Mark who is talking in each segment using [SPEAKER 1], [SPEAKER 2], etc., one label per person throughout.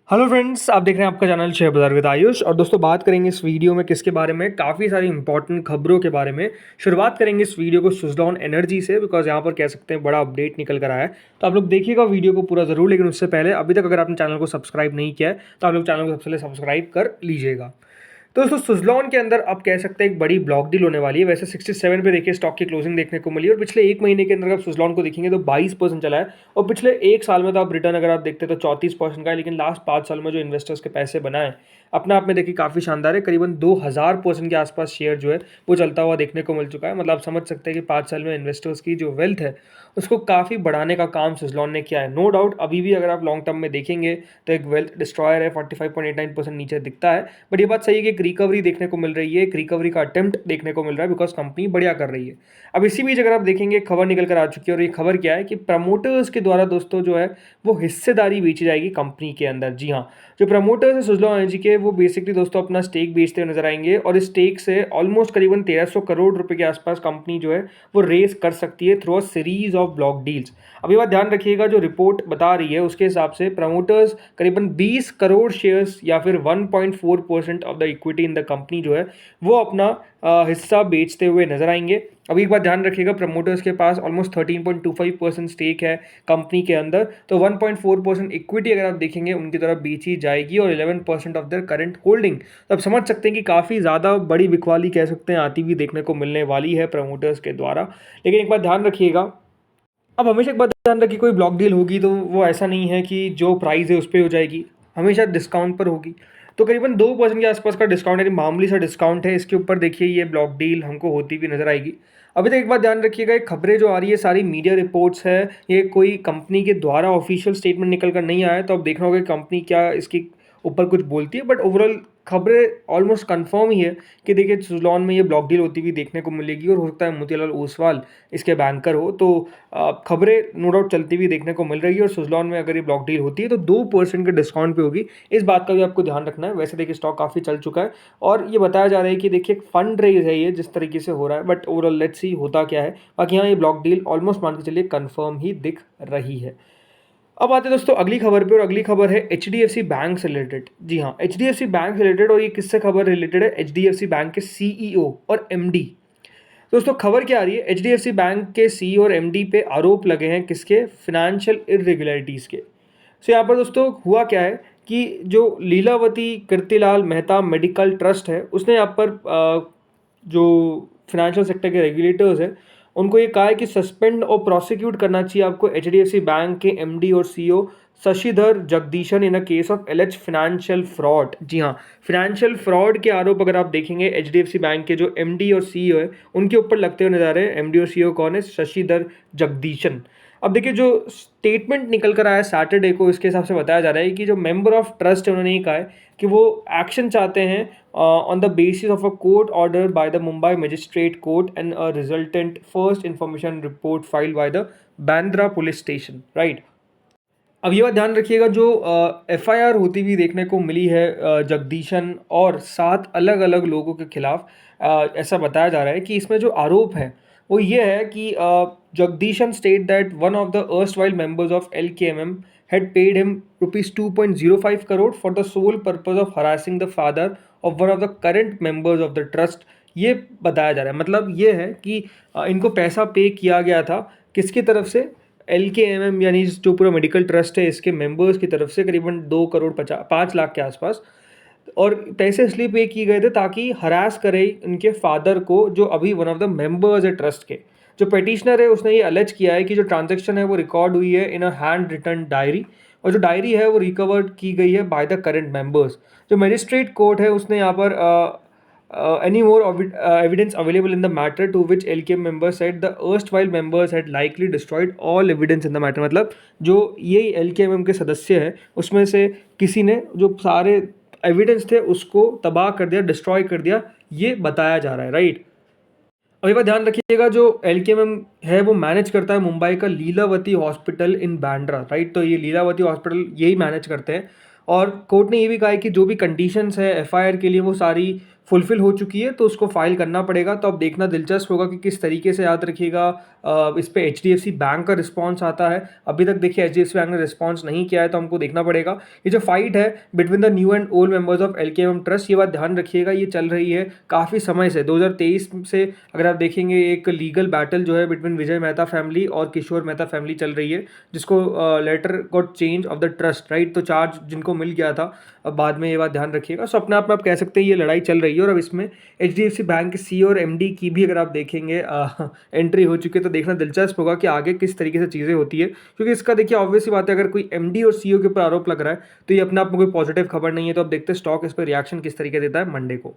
[SPEAKER 1] Hello friends, आप देख रहे हैं आपका चैनल शेयर बाजार विद आयुष। और दोस्तों, बात करेंगे इस वीडियो में किसके बारे में, काफ़ी सारी इंपॉर्टेंट खबरों के बारे में। शुरुआत करेंगे इस वीडियो को सुज़लॉन एनर्जी से, बिकॉज यहाँ पर कह सकते हैं बड़ा अपडेट निकल कर आया है। तो आप लोग देखिएगा वीडियो को पूरा ज़रूर, लेकिन उससे पहले अभी तक अगर आपने चैनल को सब्सक्राइब नहीं किया है तो आप लोग चैनल को सबसे पहले सब्सक्राइब कर लीजिएगा। तो दोस्तों, सुज़लॉन के अंदर आप कह सकते हैं एक बड़ी ब्लॉक डील होने वाली है। वैसे 67 पे देखिए स्टॉक की क्लोजिंग देखने को मिली, और पिछले एक महीने के अंदर आप सुज़लॉन को देखेंगे तो 22% चला है। और पिछले एक साल में तो आप रिटर्न अगर आप देखते हैं तो 34% का है। लेकिन लास्ट 5 साल में जो इन्वेस्टर्स के पैसे बनाए अपने आप में देखिए काफ़ी शानदार है। करीबन 2000% के आसपास शेयर जो है वो चलता हुआ देखने को मिल चुका है। मतलब आप समझ सकते हैं कि 5 साल में इन्वेस्टर्स की जो वेल्थ है उसको काफ़ी बढ़ाने का काम सुज़लॉन ने किया है। नो डाउट अभी भी अगर आप लॉन्ग टर्म में देखेंगे तो एक वेल्थ डिस्ट्रॉयर है, 45.89% नीचे दिखता है। बट ये बात सही है कि एक रिकवरी देखने को मिल रही है, एक रिकवरी का अटेम्प्ट देखने को मिल रहा है, बिकॉज कंपनी बढ़िया कर रही है। अब इसी बीच अगर आप देखेंगे खबर निकल कर आ चुकी है, और ये खबर क्या है कि प्रमोटर्स के द्वारा दोस्तों जो है वो हिस्सेदारी बेची जाएगी कंपनी के अंदर। जी हाँ, जो प्रमोटर्स है सुज़लॉन एनर्जी के, वो बेसिकली दोस्तों अपना स्टेक बेचते हुए नजर आएंगे। और इस स्टेक से ऑलमोस्ट करीबन 1300 करोड़ रुपए के आसपास कंपनी जो है वो रेस कर सकती है through a series of block deals. अब ये बात ध्यान रखिएगा, जो रिपोर्ट बता रही है उसके हिसाब से प्रमोटर्स करीबन 20 करोड़ शेयर्स या फिर 1.4% of the equity in the company जो है वो अपना हिस्सा बेचते हुए नजर आएंगे। अब एक बात ध्यान रखिएगा, प्रमोटर्स के पास ऑलमोस्ट 13.25% स्टेक है कंपनी के अंदर। तो 1.4% इक्विटी अगर आप देखेंगे उनकी तरफ बेची जाएगी, और 11% ऑफ देयर करंट होल्डिंग। तो आप समझ सकते हैं कि काफ़ी ज़्यादा बड़ी बिकवाली कह सकते हैं आती हुई देखने को मिलने वाली है प्रमोटर्स के द्वारा। लेकिन एक बात ध्यान रखिएगा, अब हमेशा एक बात ध्यान रखिए, कोई ब्लॉक डील होगी तो वो ऐसा नहीं है कि जो प्राइस है उस पर हो जाएगी, हमेशा डिस्काउंट पर होगी। तो करीबन 2% के आसपास का डिस्काउंट, यानी मामूली सा डिस्काउंट है, इसके ऊपर देखिए ये ब्लॉक डील हमको होती हुई नजर आएगी। अभी तक एक बात ध्यान रखिएगा, ये खबरें जो आ रही है सारी मीडिया रिपोर्ट्स है, ये कोई कंपनी के द्वारा ऑफिशियल स्टेटमेंट निकल कर नहीं आया। तो अब देखना होगा कि कंपनी क्या इसकी ऊपर कुछ बोलती है। बट ओवरऑल खबरें ऑलमोस्ट कंफर्म ही है कि देखिए सुज़लॉन में ये ब्लॉक डील होती हुई देखने को मिलेगी, और हो सकता है मोतीलाल ओसवाल इसके बैंकर हो। तो खबरें नो डाउट चलती हुई देखने को मिल रही है, और सुज़लॉन में अगर ये ब्लॉक डील होती है तो 2% के डिस्काउंट पे होगी। इस बात का भी आपको ध्यान रखना है। वैसे देखिए स्टॉक काफ़ी चल चुका है, और ये बताया जा रहा है कि देखिए फंड रेज है ये जिस तरीके से हो रहा है। बट ओवरऑल लेट्स सी होता क्या है। बाकी यहाँ ये ब्लॉक डील ऑलमोस्ट मान के चलिए कन्फर्म ही दिख रही है। अब आते हैं दोस्तों अगली खबर पे, और अगली खबर है एचडीएफसी बैंक से रिलेटेड। जी हाँ, एचडीएफसी बैंक से रिलेटेड, और ये किससे खबर रिलेटेड है, एचडीएफसी बैंक के सीईओ और एमडी। दोस्तों खबर क्या आ रही है, एचडीएफसी बैंक के सीईओ और एमडी पे आरोप लगे हैं किसके, फिनेंशियल इरेगुलरिटीज़ के। सो यहाँ पर दोस्तों हुआ क्या है कि जो लीलावती कीर्तिलाल मेहता मेडिकल ट्रस्ट है उसने यहाँ पर जो फिनेंशियल सेक्टर के रेगुलेटर्स हैं उनको ये कहा है कि सस्पेंड और प्रोसिक्यूट करना चाहिए आपको एचडीएफसी बैंक के एमडी और CEO Shashidhar Jagdishan in a case of alleged financial fraud. जी हाँ, फाइनेंशियल फ्रॉड के आरोप अगर आप देखेंगे एचडीएफसी बैंक के जो एमडी और सीईओ है उनके ऊपर लगते हुए नजर आ रहे हैं। एमडी और सीईओ कौन है, शशिधर जगदीशन। अब देखिए जो स्टेटमेंट निकल कर आया सैटरडे को, इसके हिसाब से बताया जा रहा है कि जो मेंबर ऑफ ट्रस्ट है उन्होंने ये कहा है कि वो एक्शन चाहते हैं on the basis of a court order by the Mumbai Magistrate Court and a resultant first information report filed by the Bandra Police Station, right? अब ये बात ध्यान रखिएगा, जो एफआईआर होती हुई देखने को मिली है जगदीशन और 7 अलग अलग लोगों के खिलाफ, ऐसा बताया जा रहा है कि इसमें जो आरोप है वो ये है कि Jagdishan state that one of the erstwhile members of LKMM had paid him rupees 2.05 crore for the sole purpose of harassing the father of one of the current members of the trust। ये बताया जा रहा है, मतलब ये है कि इनको पैसा पे किया गया था किसकी तरफ से, LKMM यानी जो पूरा मेडिकल ट्रस्ट है इसके मेंबर्स की तरफ से करीबन 2 करोड़ 5 लाख के आसपास। और पैसे इसलिए पे किए गए थे ताकि हरास करे इनके फादर को, जो अभी वन ऑफ द मेंबर्स है ट्रस्ट के। जो पेटिशनर है उसने ये अलेज किया है कि जो ट्रांजैक्शन है वो रिकॉर्ड हुई है इन अ हैंड रिटन डायरी, और जो डायरी है वो रिकवर की गई है बाय द करंट मेंबर्स। जो मजिस्ट्रेट कोर्ट है उसने यहाँ पर any more evidence available in the matter, to which LKM members said the erstwhile members had likely destroyed all evidence in the matter। मतलब जो ये LKMM के सदस्य हैं उसमें से किसी ने जो सारे एविडेंस थे उसको तबाह कर दिया, डिस्ट्रॉय कर दिया, ये बताया जा रहा है, राइट। अब ये बात ध्यान रखिएगा, जो LKMM है वो मैनेज करता है मुंबई का Lilavati hospital in Bandra, right. तो ये लीलावती हॉस्पिटल यही मैनेज करते हैं, और कोर्ट ने ये भी कहा है कि जो भी कंडीशंस है एफआईआर के लिए वो सारी फुलफ़िल हो चुकी है तो उसको फ़ाइल करना पड़ेगा। तो अब देखना दिलचस्प होगा कि किस तरीके से, याद रखिएगा, इस पे एचडीएफसी बैंक का रिस्पॉन्स आता है। अभी तक देखिए एचडीएफसी बैंक ने रिस्पॉन्स नहीं किया है, तो हमको देखना पड़ेगा। ये जो फाइट है between the new and old members of LKM trust, ये बात ध्यान रखिएगा, ये चल रही है काफ़ी समय से। 2023 से अगर आप देखेंगे एक लीगल बैटल जो है बिटवीन विजय मेहता फैमिली और किशोर मेहता फैमिली चल रही है, जिसको letter got change of the trust, right. तो चार्ज जिनको मिल गया था, अब बाद में ये बात ध्यान रखिएगा। सो अपने आप में आप कह सकते हैं ये लड़ाई चल रही है। और अब इसमें एचडीएफसी बैंक के सीईओ और एमडी की भी अगर आप देखेंगे एंट्री हो चुकी है, तो देखना दिलचस्प होगा कि आगे किस तरीके से चीज़ें होती है। क्योंकि इसका देखिए ऑब्वियस सी बात है, अगर कोई एमडी और सीईओ के ऊपर आरोप लग रहा है तो ये अपने आप में कोई पॉजिटिव खबर नहीं है। तो अब देखते हैं स्टॉक इस पर रिएक्शन किस तरीके देता है मंडे को।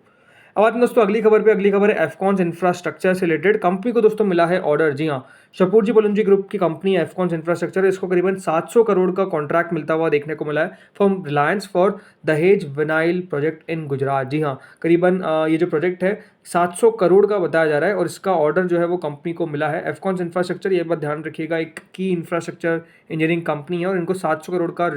[SPEAKER 1] अब आते हैं दोस्तों अगली खबर पे। अगली खबर है एफकॉन्स इंफ्रास्ट्रक्चर से रिलेटेड। कंपनी को दोस्तों मिला है ऑर्डर। जी हाँ, शपूरजी बलुंजी ग्रुप की कंपनी एफकॉन्स इंफ्रास्ट्रक्चर, इसको करीबन 700 करोड़ का कॉन्ट्रैक्ट मिलता हुआ देखने को मिला है फ्रॉम रिलायंस फॉर दहेज विनाइल प्रोजेक्ट इन गुजरात। जी हाँ, करीबन ये जो प्रोजेक्ट है 700 करोड़ का बताया जा रहा है और इसका ऑर्डर जो है वो कंपनी को मिला है। एफकॉन्स इंफ्रास्ट्रक्चर, ये बात ध्यान रखिएगा, एक की इंफ्रास्ट्रक्चर इंजीनियरिंग कंपनी है और इनको 700 करोड़ का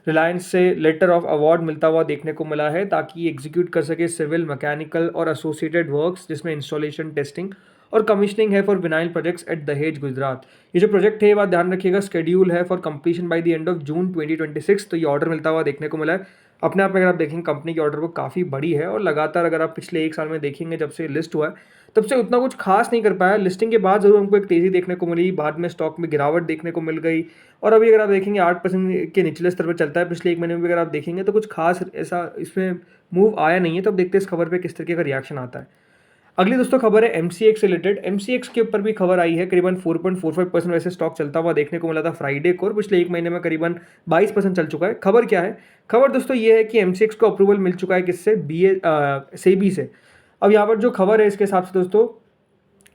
[SPEAKER 1] रिलायंस से लेटर ऑफ अवार्ड मिलता हुआ देखने को मिला है, ताकि एग्जीक्यूट कर सके सिविल, मैकेनिकल और एसोसिएटेड वर्क्स, जिसमें इंस्टॉलेशन, टेस्टिंग और कमिश्निंग है फॉर विनाइल प्रोजेक्ट्स एट दहेज गुजरात। ये जो प्रोजेक्ट है, ये बात ध्यान रखिएगा, शेड्यूल है for completion by the end of June 2026। तो ये ऑर्डर मिलता हुआ देखने को मिला है। अपने आप में अगर आप देखेंगे कंपनी की ऑर्डर बुक काफ़ी बड़ी है और लगातार अगर आप पिछले 1 साल में देखेंगे जब से लिस्ट हुआ है तब से उतना कुछ खास नहीं कर पाया। लिस्टिंग के बाद जरूर हमको एक तेज़ी देखने को मिली, बाद में स्टॉक में गिरावट देखने को मिल गई और अभी अगर आप देखेंगे 8% के निचले स्तर पर चलता है। पिछले 1 महीने में भी अगर आप देखेंगे तो कुछ खास ऐसा इसमें मूव आया नहीं है। तो अब देखते हैं इस खबर पे किस तरीके का रिएक्शन आता है। अगली दोस्तों खबर है एमसीएक्स से रिलेटेड। एमसीएक्स के ऊपर भी खबर आई है। करीबन 4.45% वैसे स्टॉक चलता हुआ देखने को मिला था फ्राइडे को और पिछले 1 महीने में करीबन 22% चल चुका है। खबर क्या है? खबर दोस्तों ये है कि एमसीएक्स को अप्रूवल मिल चुका है किससे? सेबी से। अब यहाँ पर जो खबर है इसके हिसाब से दोस्तों,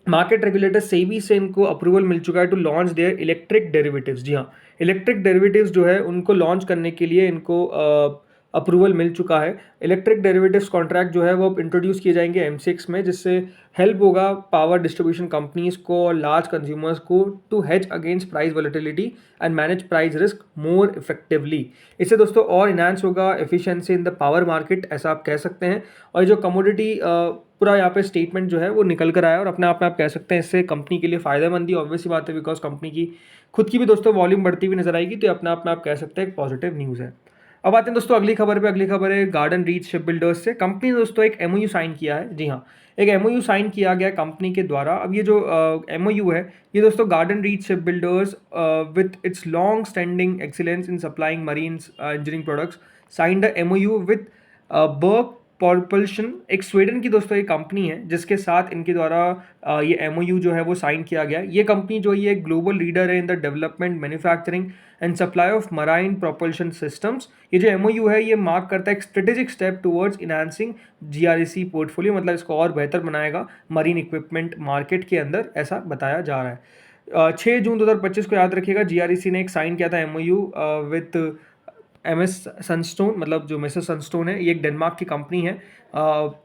[SPEAKER 1] मार्केट रेगुलेटर सेबी से इनको अप्रूवल मिल चुका है to launch their electric derivatives. जी हाँ, इलेक्ट्रिक डेरिवेटिव्स जो है उनको लॉन्च करने के लिए इनको अप्रूवल मिल चुका है। इलेक्ट्रिक डेरिवेटिव्स कॉन्ट्रैक्ट जो है वो अब इंट्रोड्यूस किए जाएंगे एमसीएक्स में, जिससे हेल्प होगा पावर डिस्ट्रीब्यूशन कंपनीज को और लार्ज कंज्यूमर्स को to hedge against price volatility and manage price risk more effectively. इससे दोस्तों और इनहांस होगा efficiency in the power market, ऐसा आप कह सकते हैं। और जो कमोडिटी पूरा यहाँ पे स्टेटमेंट जो है वो निकल कर आया और अपने आप में आप कह सकते हैं इससे कंपनी के लिए फायदेमंद ही ऑब्वियस ही बात है, बिकॉज कंपनी की खुद की भी दोस्तों वॉल्यूम बढ़ती हुई नजर आएगी। तो अपने आप में आप कह सकते हैं एक पॉजिटिव न्यूज़ है। अब आते हैं दोस्तों अगली खबर पे। अगली खबर है गार्डन रीच शिप बिल्डर्स से। कंपनी ने दोस्तों एक एमओयू साइन किया है। जी हाँ, एक एमओयू साइन किया गया कंपनी के द्वारा। अब ये जो एमओयू है ये दोस्तों Garden Reach Ship Builders with its long standing excellence in supplying marine engineering products signed the MOU with Berg Propulsion, एक स्वीडन की दोस्तों एक कंपनी है जिसके साथ इनके द्वारा ये एमओयू जो है वो साइन किया गया। ये कंपनी जो है ये ग्लोबल लीडर है in the development, manufacturing and supply of marine propulsion systems. ये जो एमओयू है ये मार्क करता है एक strategic step towards enhancing GRSE portfolio, मतलब इसको और बेहतर बनाएगा मरीन इक्विपमेंट मार्केट के अंदर, ऐसा बताया जा रहा है। 6 जून 2025 को याद रखिएगा जीआरईसी ने एक साइन किया था एमओयू विथ एमएस सनस्टोन, मतलब जो मिसेस सनस्टोन है ये एक डेनमार्क की कंपनी है,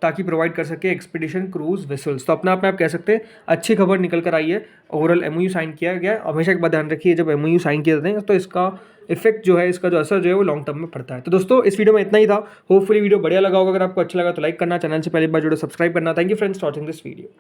[SPEAKER 1] ताकि प्रोवाइड कर सके एक्सपीडिशन क्रूज वेसल्स। तो अपने आप में आप कह सकते हैं अच्छी खबर निकल कर आई है। ओवरऑल एमओयू साइन किया गया। हमेशा एक बात ध्यान रखिए, जब एमओयू साइन किए जाते हैं तो इसका इफेक्ट जो है, इसका जो असर जो है वो लॉन्ग टर्म में पड़ता है। तो दोस्तों इस वीडियो में इतना ही था। होपफुली वीडियो बढ़िया लगा होगा। अगर आपको अच्छा लगा तो लाइक करना, चैनल से पहली बार जुड़ो सब्सक्राइब करना। Thank you friends for watching this video.